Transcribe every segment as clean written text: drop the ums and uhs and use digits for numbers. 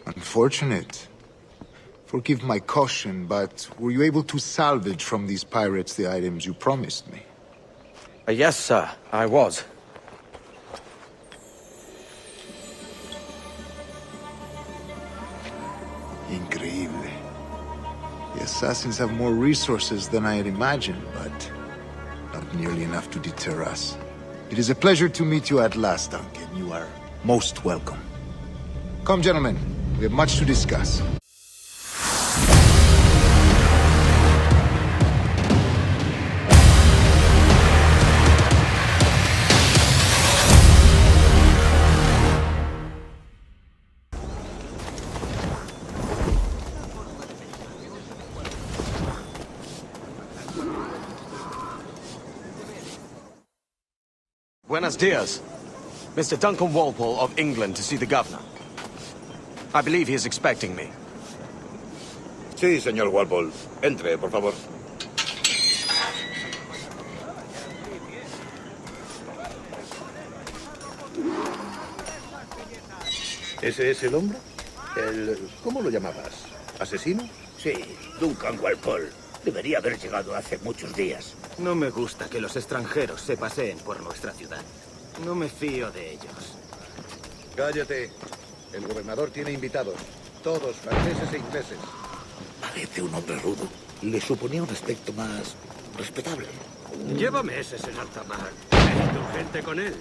Unfortunate. Forgive my caution, but were you able to salvage from these pirates the items you promised me? Yes, sir, I was. Increíble. The assassins have more resources than I had imagined, but not nearly enough to deter us. It is a pleasure to meet you at last, Duncan. You are most welcome. Come, gentlemen. We have much to discuss. Buenos dias. Mr. Duncan Walpole of England to see the governor. I believe he is expecting me. Sí, señor Walpole. Entre, por favor. ¿Ese es el hombre? ¿Cómo lo llamabas? ¿Asesino? Sí, Duncan Walpole. Debería haber llegado hace muchos días. No me gusta que los extranjeros se paseen por nuestra ciudad. No me fío de ellos. Cállate. El gobernador tiene invitados. Todos franceses e ingleses. Parece un hombre rudo. Le suponía un aspecto más respetable. Lleva meses en alta mar. Es indulgente con él.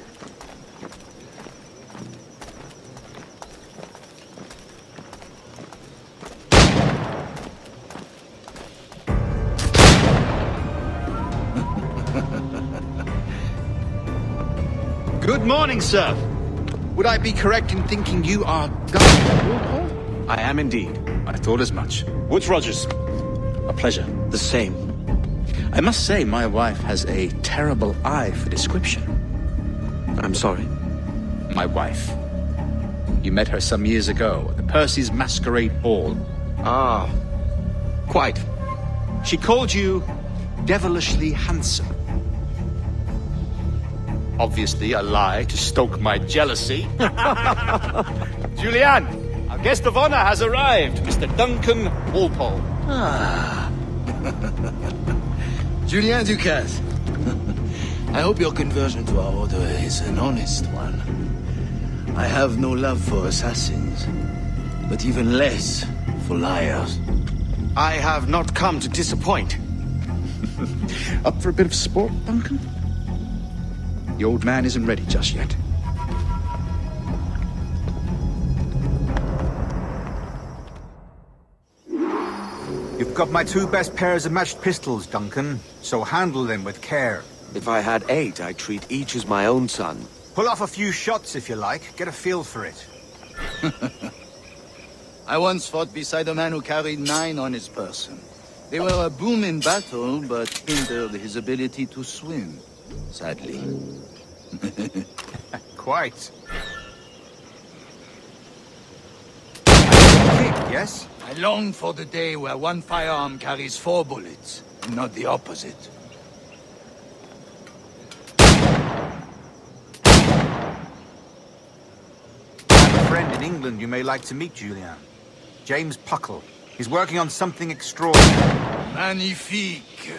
Good morning, sir. Would I be correct in thinking you are Governor Walpole? I am indeed. I thought as much. Woods Rogers. A pleasure. The same. I must say, my wife has a terrible eye for description. I'm sorry. My wife. You met her some years ago at the Percy's Masquerade Ball. Ah, quite. She called you devilishly handsome. Obviously a lie to stoke my jealousy. Julianne, our guest of honor has arrived, Mr. Duncan Walpole. Ah. Julien Ducasse. I hope your conversion to our order is an honest one. I have no love for assassins, but even less for liars. I have not come to disappoint. Up for a bit of sport, Duncan? The old man isn't ready just yet. You've got my two best pairs of matched pistols, Duncan, so handle them with care. If I had 8, I'd treat each as my own son. Pull off a few shots if you like, get a feel for it. I once fought beside a man who carried 9 on his person. They were a boom in battle, but hindered his ability to swim, sadly. Quite. Kick, yes? I long for the day where one firearm carries 4 bullets, and not the opposite. I have a friend in England you may like to meet, Julian. James Puckle. He's working on something extraordinary. Magnifique!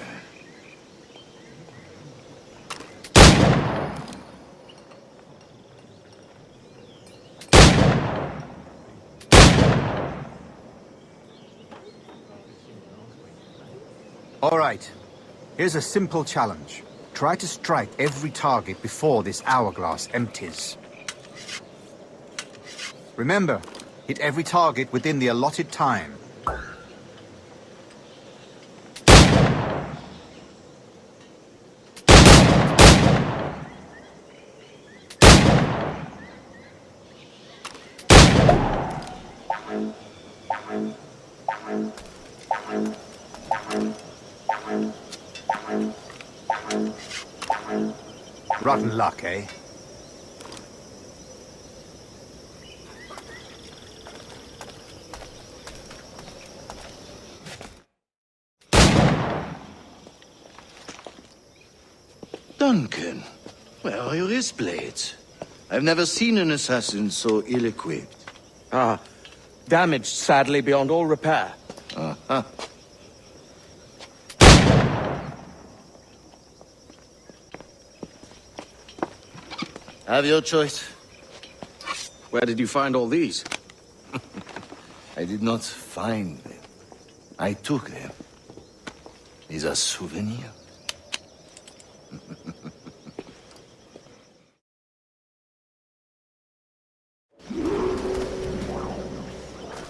All right. Here's a simple challenge. Try to strike every target before this hourglass empties. Remember, hit every target within the allotted time. Rotten luck, eh? Duncan, where are your wrist blades? I've never seen an assassin so ill-equipped. Ah, Damaged, sadly, beyond all repair. Uh-huh. Have your choice. Where did you find all these? I did not find them. I took them. These are souvenirs.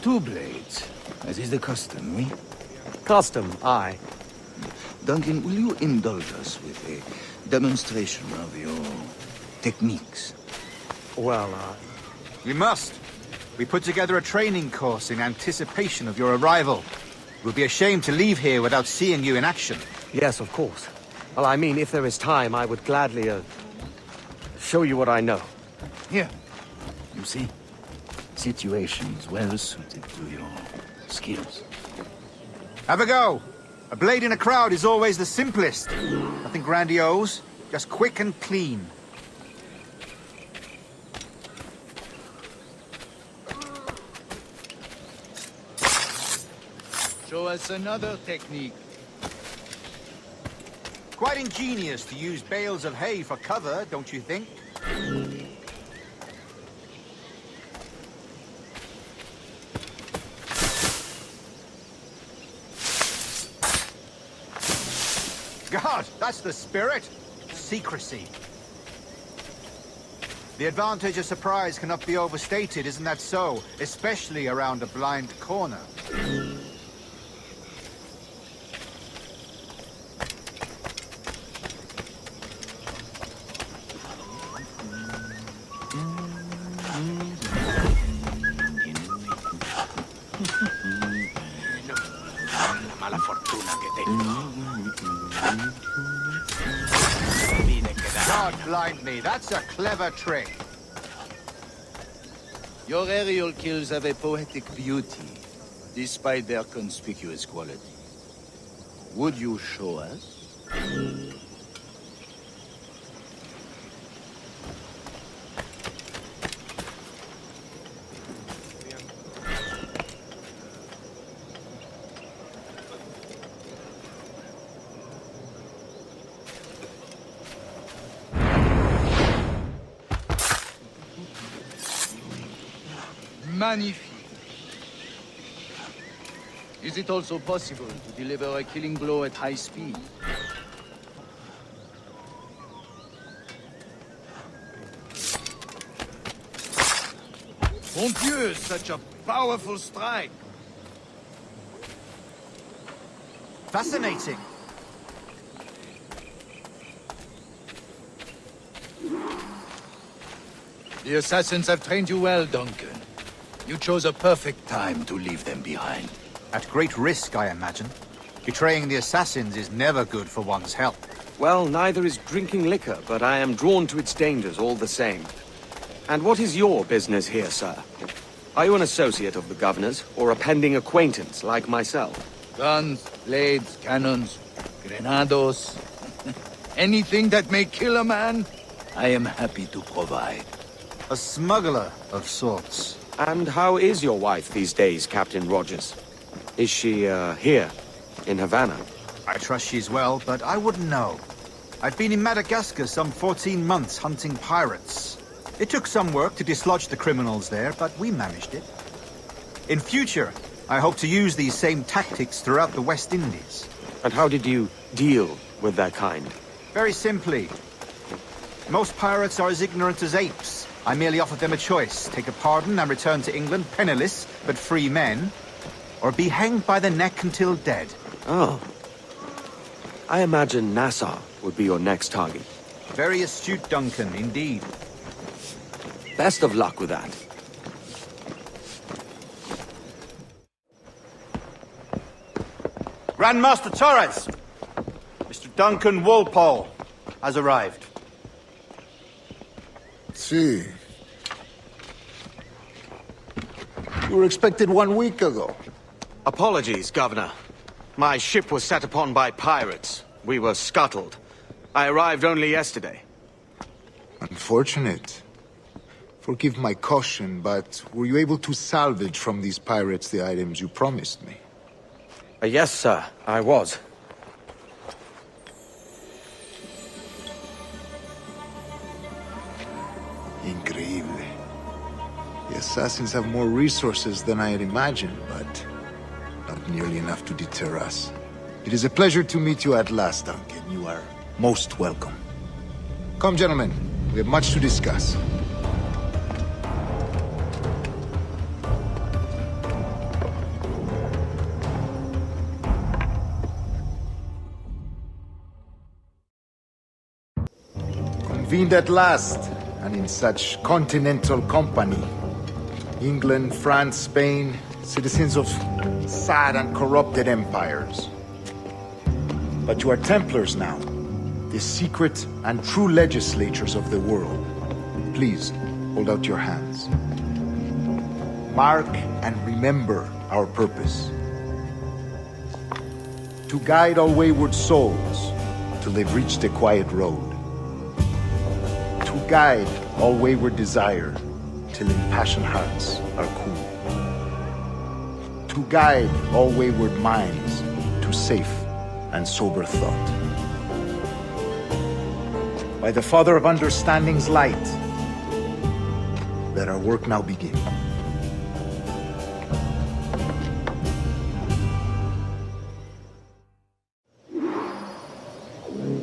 Two blades, as is the custom, oui? Custom, aye. Duncan, will you indulge us with a demonstration of your techniques? Well, We must. We put together a training course in anticipation of your arrival. It would be a shame to leave here without seeing you in action. yes, of course. Well, I mean, if there is time, I would gladly, show you what I know. Here. You see? Situations well suited to your skills. Have a go. A blade in a crowd is always the simplest. Nothing grandiose, just quick and clean. Show us another technique. Quite ingenious to use bales of hay for cover, don't you think? God, that's the spirit. Secrecy. The advantage of surprise cannot be overstated, isn't that so? Especially around a blind corner. Mala fortuna que tengo. God blind me, that's a clever trick. Your aerial kills have a poetic beauty, despite their conspicuous quality. Would you show us? Magnifique. Is it also possible to deliver a killing blow at high speed? Mon Dieu, such a powerful strike! Fascinating. The assassins have trained you well, Duncan. You chose a perfect time to leave them behind. At great risk, I imagine. Betraying the assassins is never good for one's health. Well, neither is drinking liquor, but I am drawn to its dangers all the same. And what is your business here, sir? Are you an associate of the governor's, or a pending acquaintance like myself? Guns, blades, cannons, grenados. Anything that may kill a man, I am happy to provide. A smuggler of sorts. And how is your wife these days, Captain Rogers? Is she, here, in Havana? I trust she's well, but I wouldn't know. I've been in Madagascar some 14 months hunting pirates. It took some work to dislodge the criminals there, but we managed it. In future, I hope to use these same tactics throughout the West Indies. And how did you deal with that kind? Very simply. Most pirates are as ignorant as apes. I merely offered them a choice. Take a pardon and return to England penniless, but free men. Or be hanged by the neck until dead. Oh. I imagine Nassau would be your next target. Very astute, Duncan, indeed. Best of luck with that. Grandmaster Torres! Mr. Duncan Walpole has arrived. See. You were expected 1 week ago. Apologies, Governor. My ship was set upon by pirates. We were scuttled. I arrived only yesterday. Unfortunate. Forgive my caution, but were you able to salvage from these pirates the items you promised me? Yes, sir, I was. Increíble. The assassins have more resources than I had imagined, but not nearly enough to deter us. It is a pleasure to meet you at last, Duncan. You are most welcome. Come, gentlemen. We have much to discuss. Convened at last, and in such continental company. England, France, Spain, citizens of sad and corrupted empires. But you are Templars now, the secret and true legislators of the world. Please, hold out your hands. Mark and remember our purpose. To guide all wayward souls till they've reached the quiet road. To guide all wayward desire till impassioned hearts are cool. To guide all wayward minds to safe and sober thought. By the Father of Understanding's light, let our work now begin.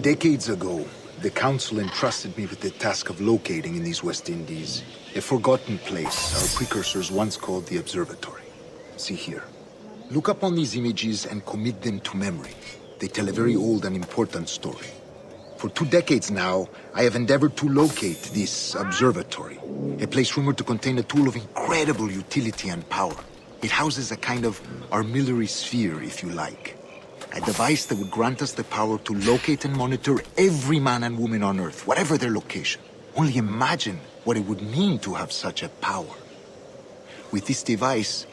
Decades ago, the Council entrusted me with the task of locating in these West Indies a forgotten place our precursors once called the Observatory. See here. Look up on these images and commit them to memory. They tell a very old and important story. For 2 decades now, I have endeavored to locate this observatory, a place rumored to contain a tool of incredible utility and power. It houses a kind of armillary sphere, if you like. A device that would grant us the power to locate and monitor every man and woman on Earth, whatever their location. Only imagine what it would mean to have such a power. With this device,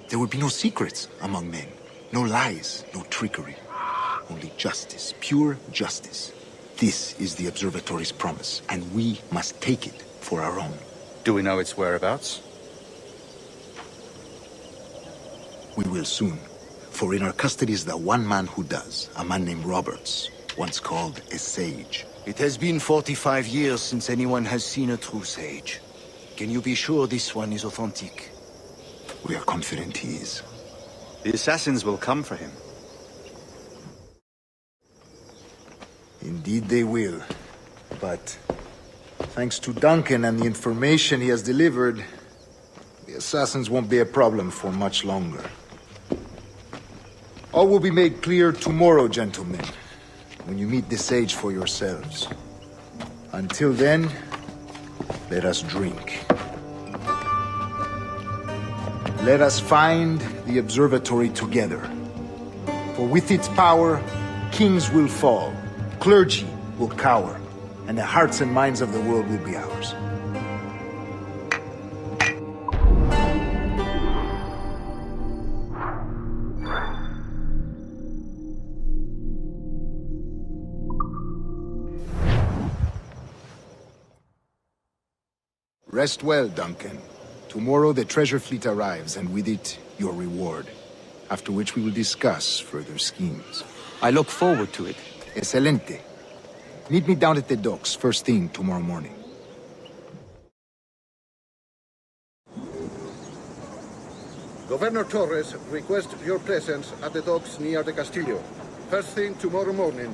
there would be no secrets among men, no lies, no trickery. Only justice, pure justice. This is the Observatory's promise, and we must take it for our own. Do we know its whereabouts? We will soon. For in our custody is the one man who does, a man named Roberts, once called a sage. It has been 45 years since anyone has seen a true sage. Can you be sure this one is authentic? We are confident he is. The assassins will come for him. Indeed they will. But thanks to Duncan and the information he has delivered, the assassins won't be a problem for much longer. All will be made clear tomorrow, gentlemen, when you meet the sage for yourselves. Until then, let us drink. Let us find the observatory together. For with its power, kings will fall, clergy will cower, and the hearts and minds of the world will be ours. Rest well, Duncan. Tomorrow the treasure fleet arrives, and with it, your reward. After which we will discuss further schemes. I look forward to it. Excelente. Meet me down at the docks first thing tomorrow morning. Governor Torres requests your presence at the docks near the Castillo. First thing tomorrow morning.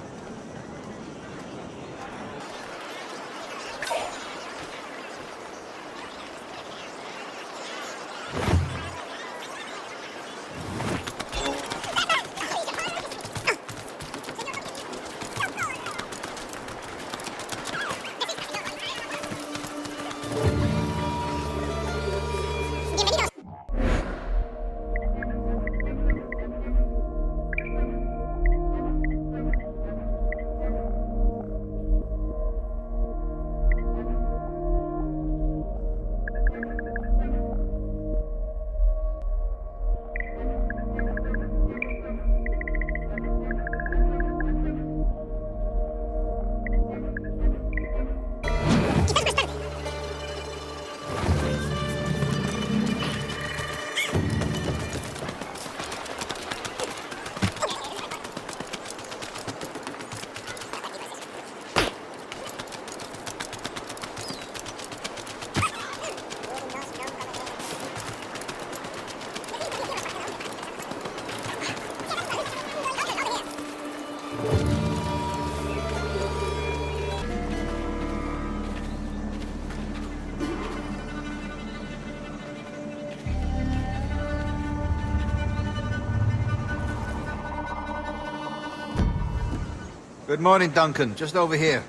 Good morning, Duncan. Just over here.